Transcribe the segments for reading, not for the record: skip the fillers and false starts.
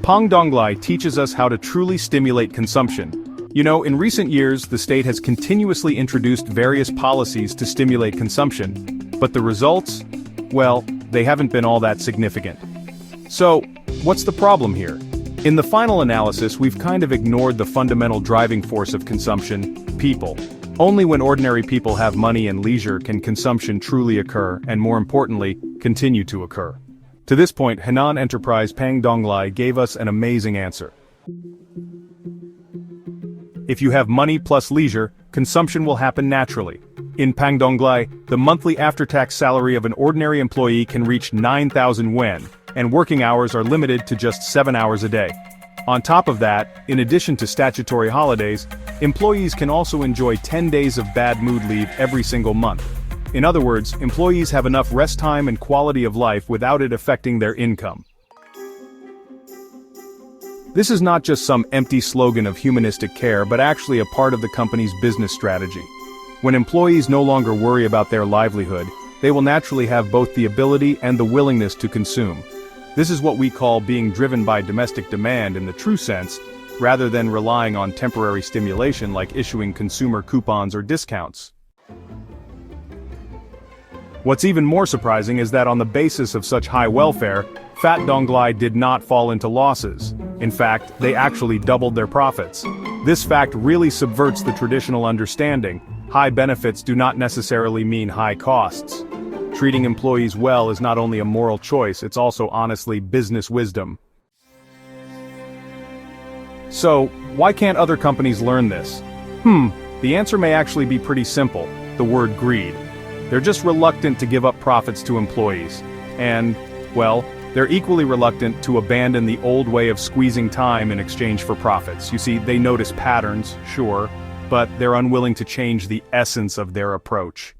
胖东来teaches us how to truly stimulate consumption. You know, in recent years, the state has continuously introduced various policies to stimulate consumption, but the results? Well, they haven't been all that significant. So, what's the problem here? In the final analysis, we've kind of ignored the fundamental driving force of consumption: people. Only when ordinary people have money and leisure can consumption truly occur, and more importantly, continue to occur. To this point, Henan Enterprise Pang Donglai gave us an amazing answer. If you have money plus leisure, consumption will happen naturally. In Pang Donglai, the monthly after-tax salary of an ordinary employee can reach 9,000 yuan, and working hours are limited to just 7 hours a day. On top of that, in addition to statutory holidays, employees can also enjoy 10 days of bad mood leave every single month. In other words, employees have enough rest time and quality of life without it affecting their income. This is not just some empty slogan of humanistic care, but actually a part of the company's business strategy. When employees no longer worry about their livelihood, they will naturally have both the ability and the willingness to consume. This is what we call being driven by domestic demand in the true sense, rather than relying on temporary stimulation like issuing consumer coupons or discounts. What's even more surprising is that on the basis of such high welfare, Fat Donglai did not fall into losses. In fact, they actually doubled their profits. This fact really subverts the traditional understanding: high benefits do not necessarily mean high costs. Treating employees well is not only a moral choice, it's also honestly business wisdom. So, why can't other companies learn this? The answer may actually be pretty simple: the word greed. They're just reluctant to give up profits to employees. And, well, they're equally reluctant to abandon the old way of squeezing time in exchange for profits. You see, they notice patterns, sure, but they're unwilling to change the essence of their approach.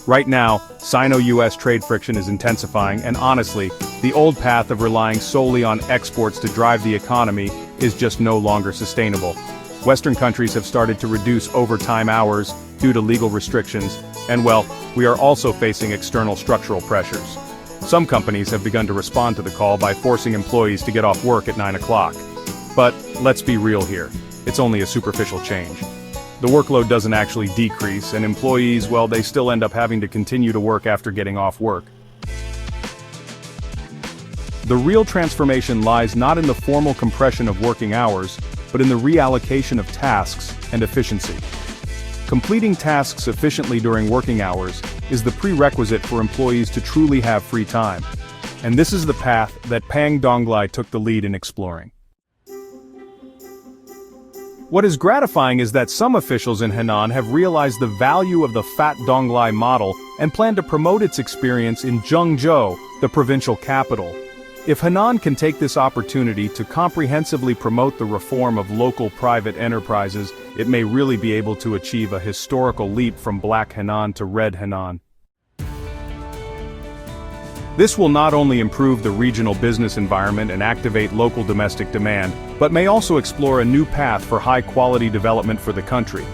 Right now, Sino-US trade friction is intensifying, and honestly, the old path of relying solely on exports to drive the economy is just no longer sustainable. Western countries have started to reduce overtime hours due to legal restrictions, and well, we are also facing external structural pressures. Some companies have begun to respond to the call by forcing employees to get off work at 9 o'clock. But, let's be real here, it's only a superficial change. The workload doesn't actually decrease, and employees, well, they still end up having to continue to work after getting off work. The real transformation lies not in the formal compression of working hours, but in the reallocation of tasks and efficiency. Completing tasks efficiently during working hours is the prerequisite for employees to truly have free time. And this is the path that Pang Donglai took the lead in exploring. What is gratifying is that some officials in Henan have realized the value of the Fat Donglai model and plan to promote its experience in Zhengzhou, the provincial capital. If Henan can take this opportunity to comprehensively promote the reform of local private enterprises, it may really be able to achieve a historical leap from Black Henan to Red Henan. This will not only improve the regional business environment and activate local domestic demand, but may also explore a new path for high-quality development for the country.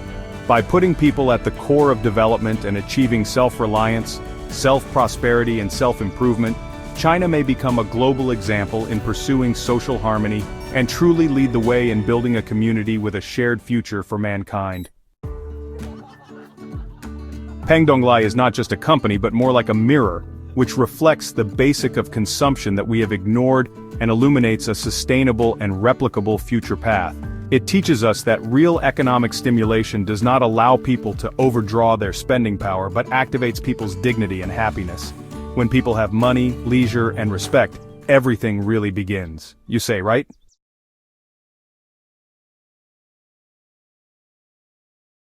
By putting people at the core of development and achieving self-reliance, self-prosperity and self-improvement, China may become a global example in pursuing social harmony and truly lead the way in building a community with a shared future for mankind. Pang Donglai is not just a company but more like a mirror, which reflects the basic of consumption that we have ignored and illuminates a sustainable and replicable future path. It teaches us that real economic stimulation does not allow people to overdraw their spending power but activates people's dignity and happiness. When people have money, leisure, and respect, everything really begins. You say, right?